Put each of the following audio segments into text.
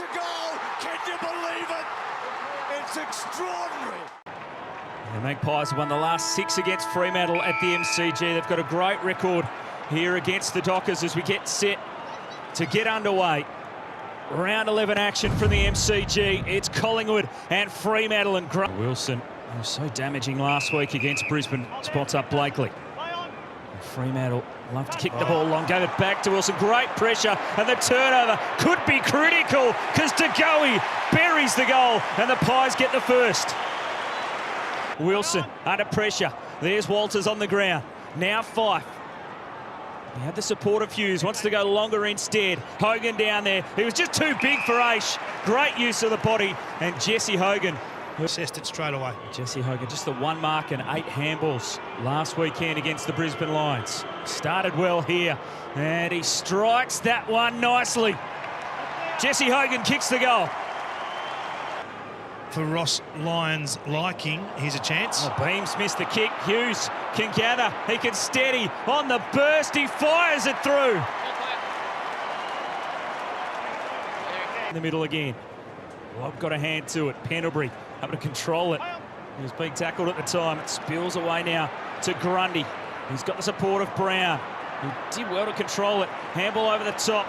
to go. Can you believe it? It's extraordinary. The Magpies won the last 6 against Fremantle at the MCG. They've got a great record here against the Dockers as we get set to get underway. Round 11 action from the MCG. It's Collingwood and Fremantle and Wilson, who was so damaging last week against Brisbane, spots up Blakely. And Fremantle love to kick the ball long, gave it back to Wilson. Great pressure, and the turnover could be critical because DeGoey buries the goal and the Pies get the first. Wilson under pressure. There's Walters on the ground. Now Fife. He had the support of Hughes, wants to go longer instead. Hogan down there. He was just too big for Aish. Great use of the body. And Jesse Hogan assessed it straight away. Jesse Hogan, just the 1 mark and 8 handballs last weekend against the Brisbane Lions. Started well here, and he strikes that one nicely. Jesse Hogan kicks the goal. For Ross Lyon's liking, here's a chance. Oh, Beams missed the kick. Hughes can gather. He can steady on the burst. He fires it through. In the middle again. Lobb got a hand to it. Pendlebury able to control it. He was being tackled at the time. It spills away now to Grundy. He's got the support of Brown. He did well to control it. Handball over the top.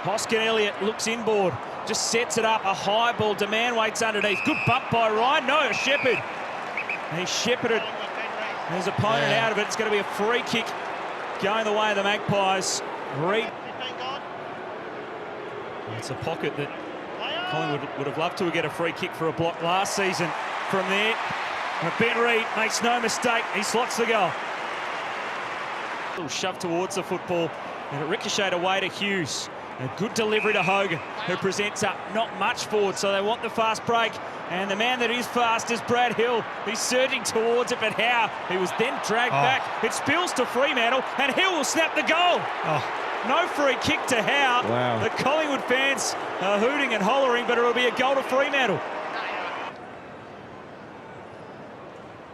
Hoskin Elliott looks inboard. Just sets it up, a high ball. Demand waits underneath. Good bump by Ryan. No, Shepherd. And he shepherded his opponent out of it. It's going to be a free kick going the way of the Magpies. Reed. It's a pocket that Collingwood would have loved to get a free kick for a block last season from there. And Ben Reed makes no mistake. He slots the goal. A little shove towards the football, and it ricocheted away to Hughes. A good delivery to Hogan, who presents up not much forward, so they want the fast break. And the man that is fast is Brad Hill. He's surging towards it, but how? He was then dragged back. It spills to Fremantle, and Hill will snap the goal. No free kick to Howe. Wow. The Collingwood fans are hooting and hollering, but it'll be a goal to Fremantle.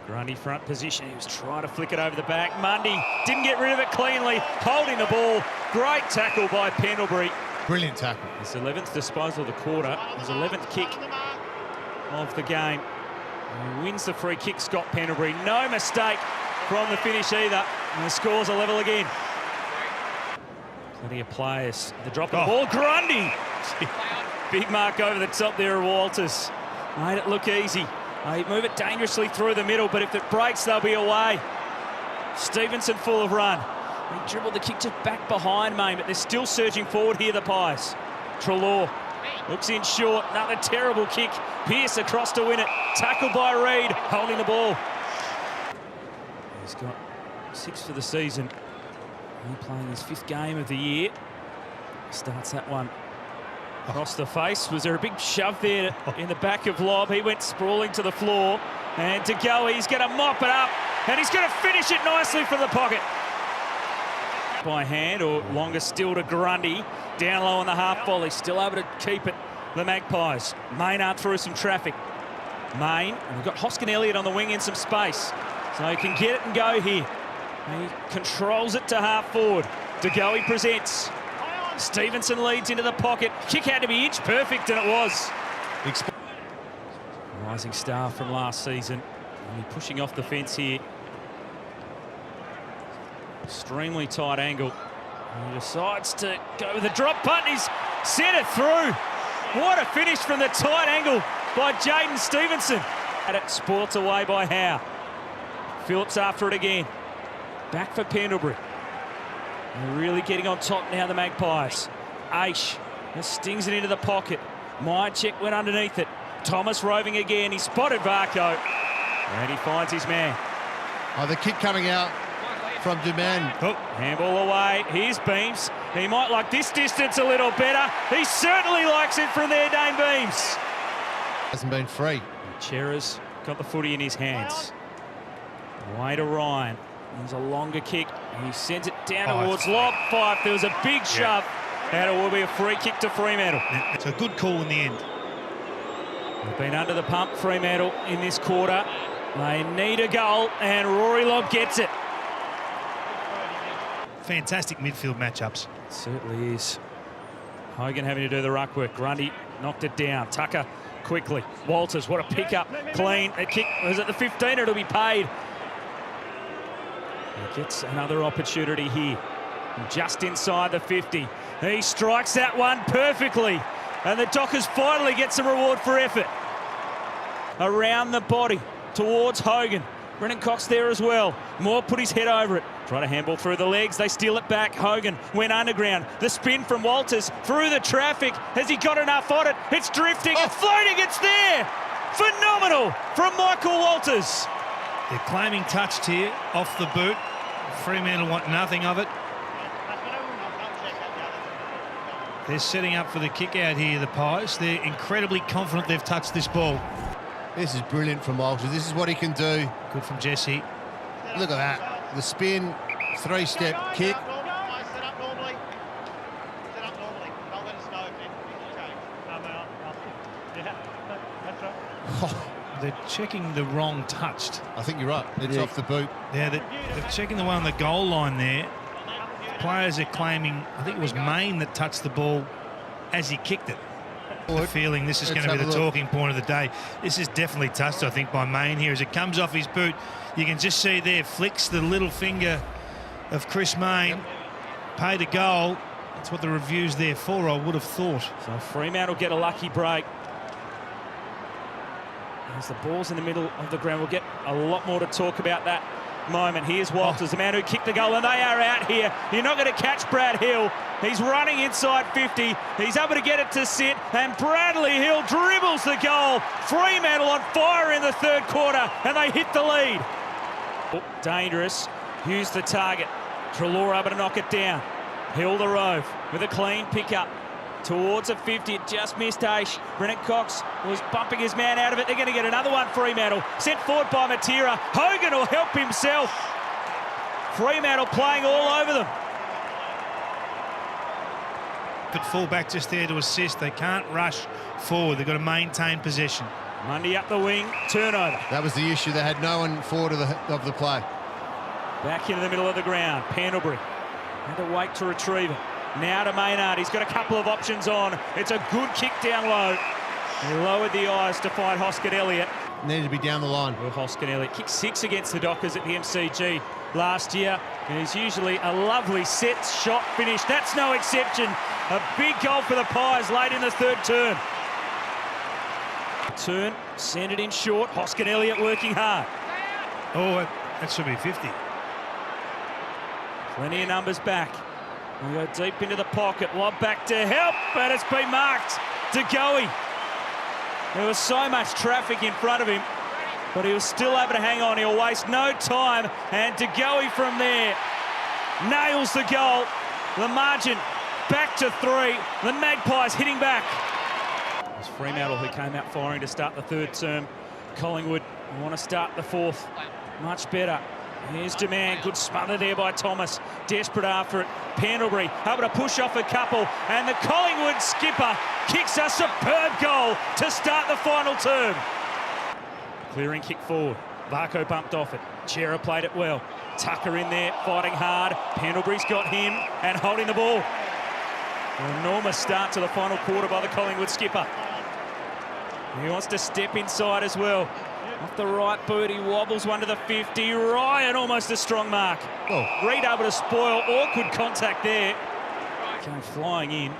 Grundy front position. He was trying to flick it over the back. Mundy didn't get rid of it cleanly, holding the ball. Great tackle by Pendlebury. Brilliant tackle. His 11th disposal of the quarter. His 11th kick of the game. He wins the free kick, Scott Pendlebury. No mistake from the finish either. And the score's a level again. Plenty of players. The drop of the ball. Grundy! Big mark over the top there of Walters. Made it look easy. They move it dangerously through the middle, but if it breaks, they'll be away. Stevenson full of run. He dribbled the kick just back behind Main, but they're still surging forward here, the Pies. Treloar looks in short. Another terrible kick. Pearce across to win it. Tackled by Reed, holding the ball. He's got 6 for the season. He's playing his 5th game of the year. Starts that one across the face. Was there a big shove there in the back of Lobb? He went sprawling to the floor. And to go, he's going to mop it up. And he's going to finish it nicely from the pocket. By hand, or longer still to Grundy. Down low on the half volley. Still able to keep it, the Magpies. Maynard through some traffic. Main, and we've got Hoskin Elliott on the wing in some space. So he can get it and go here. And he controls it to half forward. DeGoey presents. Stevenson leads into the pocket. Kick had to be inch perfect, and it was. Rising star from last season. And pushing off the fence here. Extremely tight angle. And he decides to go with a drop punt. He's sent it through. What a finish from the tight angle by Jaden Stevenson. And it sports away by Howe. Phillips after it again. Back for Pendlebury. They're really getting on top now, the Magpies. Aish just stings it into the pocket. Myercheck went underneath it. Thomas roving again. He spotted Varco. And he finds his man. Oh, the kick coming out from Duman. Oh, handball away. Here's Beams. He might like this distance a little better. He certainly likes it from there, Dane Beams. Hasn't been free. Chera's got the footy in his hands. Way to Ryan. There's a longer kick. He sends it down towards Lobb. Fife. There was a big shove. And it will be a free kick to Fremantle. It's a good call in the end. They've been under the pump, Fremantle, in this quarter. They need a goal, and Rory Lobb gets it. Fantastic midfield matchups. It certainly is. Hogan having to do the ruck work. Grundy knocked it down. Tucker quickly. Walters, what a pick up. Clean. A kick was at the 15. It'll be paid. He gets another opportunity here. Just inside the 50. He strikes that one perfectly. And the Dockers finally get some reward for effort. Around the body towards Hogan. Brennan Cox there as well. Moore put his head over it. Try to handball through the legs. They steal it back. Hogan went underground. The spin from Walters through the traffic. Has he got enough on it? It's drifting. It's floating. It's there. Phenomenal from Michael Walters. They're claiming touched here off the boot. Fremantle want nothing of it. They're setting up for the kick out here, the Pies. They're incredibly confident they've touched this ball. This is brilliant from Walters. This is what he can do. Good from Jesse. Look at that. The spin, three-step kick. They're checking the wrong touched. I think you're right. It's off the boot. Yeah, they're checking the one on the goal line there. Players are claiming, I think it was Main that touched the ball as he kicked it. The feeling this is going to be the talking point of the day. This is definitely touched, I think, by Main here. As it comes off his boot, you can just see there, flicks the little finger of Chris Main. Paid a goal. That's what the review's there for, I would have thought. So Fremantle get a lucky break. As the ball's in the middle of the ground, we'll get a lot more to talk about that moment. Here's Walters, the man who kicked the goal, and they are out here. You're not going to catch Brad Hill. He's running inside 50. He's able to get it to sit, and Bradley Hill dribbles the goal. Fremantle on fire in the third quarter, and they hit the lead. Dangerous. Hughes the target. Treloar able to knock it down. Hill the rove with a clean pickup. Towards a 50, it just missed Aish. Brennan Cox was bumping his man out of it. They're going to get another one, Fremantle. Sent forward by Matera. Hogan will help himself. Fremantle playing all over them. Good fullback just there to assist. They can't rush forward. They've got to maintain possession. Mundy up the wing, turnover. That was the issue. They had no one forward of the play. Back into the middle of the ground. Pendlebury had to wait to retrieve it. Now to Maynard. He's got a couple of options on. It's a good kick down low. He lowered the eyes to find Hoskin Elliott. Needed to be down the line. Well, Hoskin Elliott kicked 6 against the Dockers at the MCG last year. And he's usually a lovely set shot finish. That's no exception. A big goal for the Pies late in the third turn. Turn, send it in short. Hoskin Elliott working hard. Oh, that should be 50. Plenty of numbers back. We go deep into the pocket. Lob back to help, but it's been marked. De Goey. There was so much traffic in front of him, but he was still able to hang on. He'll waste no time. And De Goey from there nails the goal. The margin back to 3. The Magpies hitting back. It's Fremantle who came out firing to start the third term. Collingwood want to start the fourth much better. Here's Demand, good smother there by Thomas. Desperate after it. Pendlebury able to push off a couple, and the Collingwood skipper kicks a superb goal to start the final term. Clearing kick forward. Varco bumped off it. Chera played it well. Tucker in there, fighting hard. Pendlebury's got him and holding the ball. An enormous start to the final quarter by the Collingwood skipper. He wants to step inside as well. Off the right boot, he wobbles one to the 50. Ryan, almost a strong mark. Oh. Reid able to spoil. Awkward contact there. Going flying in.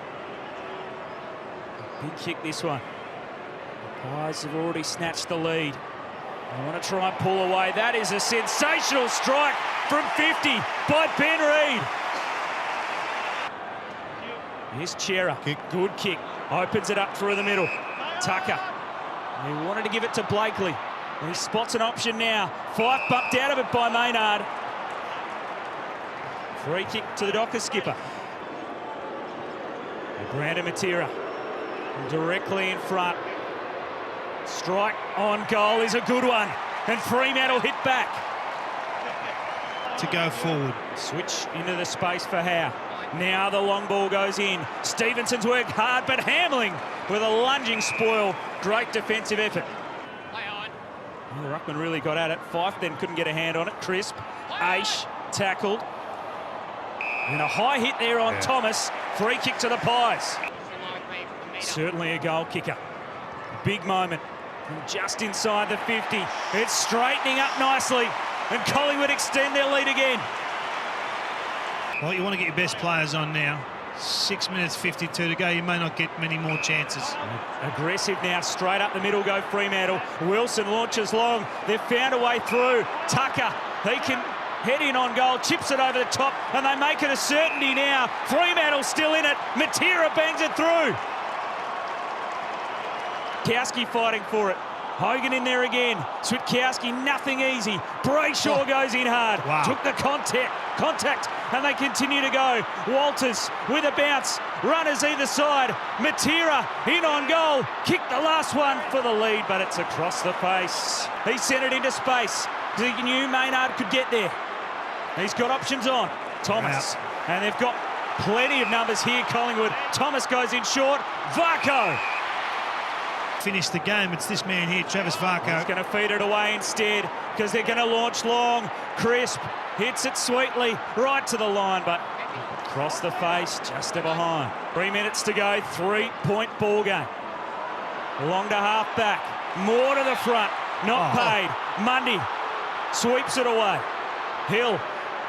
Big kick this one. The Pies have already snatched the lead. They want to try and pull away. That is a sensational strike from 50 by Ben Reid. Here's Chera. Good kick. Opens it up through the middle. Tucker. He wanted to give it to Blakely. And he spots an option now. Fife bumped out of it by Maynard. Free kick to the Dockers skipper. Brandon Matera directly in front. Strike on goal is a good one. And Fremantle hit back. To go forward. Switch into the space for Howe. Now the long ball goes in. Stevenson's worked hard, but Hamling with a lunging spoil. Great defensive effort. The ruckman really got at it. Fife then couldn't get a hand on it. Crisp. Aish tackled. And a high hit there on Thomas. Free kick to the Pies. Certainly a goal kicker. Big moment. And just inside the 50. It's straightening up nicely. And Collingwood extend their lead again. Well, you want to get your best players on now. 6 minutes 52 to go. You may not get many more chances. Aggressive now, straight up the middle go Fremantle. Wilson launches long. They've found a way through. Tucker, he can head in on goal, chips it over the top, and they make it a certainty now. Fremantle still in it. Matera bangs it through. Kowski fighting for it. Hogan in there again. Switkowski, nothing easy. Brayshaw goes in hard. Wow. Took the contact, and they continue to go. Walters with a bounce. Runners either side. Matera in on goal. Kicked the last one for the lead, but it's across the face. He sent it into space. He knew Maynard could get there. He's got options on. Thomas. And they've got plenty of numbers here, Collingwood. Thomas goes in short. Varco. Finish the game. It's this man here, Travis Varco. He's going to feed it away instead because they're going to launch long. Crisp hits it sweetly right to the line, but across the face, just behind. 3 minutes to go, 3-point ball game. Long to half back, more to the front, not paid. Mundy sweeps it away. Hill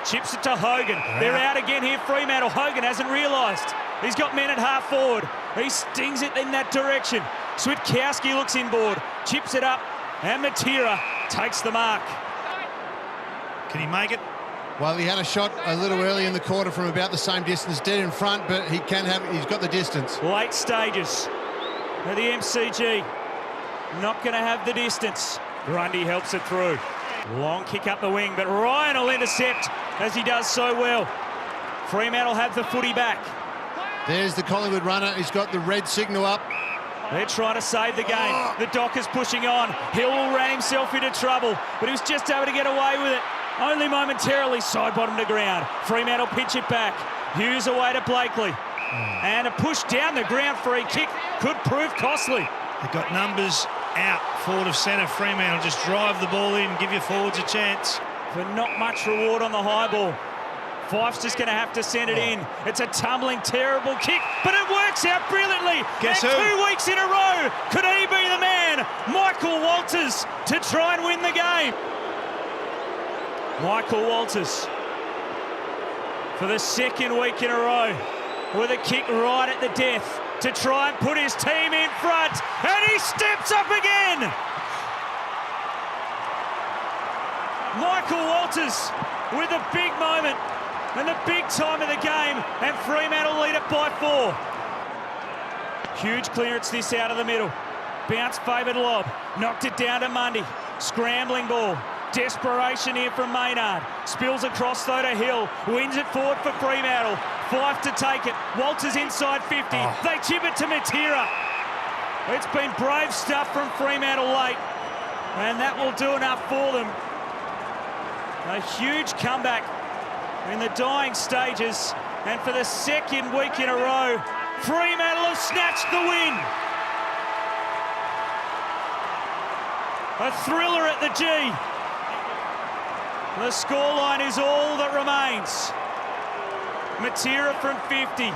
chips it to Hogan. They're out again here, Fremantle. Hogan hasn't realised. He's got men at half forward. He stings it in that direction. Switkowski looks inboard, chips it up, and Matera takes the mark. Can he make it? Well, he had a shot a little early in the quarter from about the same distance, dead in front, but he's got the distance. Late stages of the MCG. Not going to have the distance. Grundy helps it through. Long kick up the wing, but Ryan will intercept as he does so well. Fremantle have the footy back. There's the Collingwood runner. He's got the red signal up. They're trying to save the game. The Dockers pushing on. Hill ran himself into trouble, but he was just able to get away with it. Only momentarily, side bottom to ground. Fremantle pinch it back. Hughes away to Blakely. And a push down the ground free kick could prove costly. They've got numbers out forward of centre. Fremantle just drive the ball in, give your forwards a chance. For not much reward on the high ball. Fife's just going to have to send it in. It's a tumbling, terrible kick, but it works out brilliantly. Guess and who? 2 weeks in a row, could he be the man? Michael Walters to try and win the game. Michael Walters for the second week in a row with a kick right at the death to try and put his team in front, and he steps up again. Michael Walters with a big moment and the big time of the game, and Fremantle lead it by 4. Huge clearance this out of the middle. Bounce favoured lob, knocked it down to Mundy. Scrambling ball, desperation here from Maynard. Spills across though to Hill, wins it forward for Fremantle. Fife to take it, Walters inside 50. They chip it to Matera. It's been brave stuff from Fremantle late, and that will do enough for them. A huge comeback in the dying stages, and for the second week in a row, Fremantle have snatched the win. A thriller at the G. The scoreline is all that remains. Matera from 50.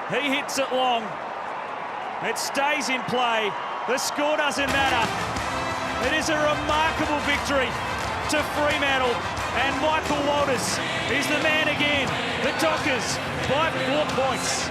He hits it long. It stays in play. The score doesn't matter. It is a remarkable victory to Fremantle, and Michael Walters is the man again. The Dockers by 4 points.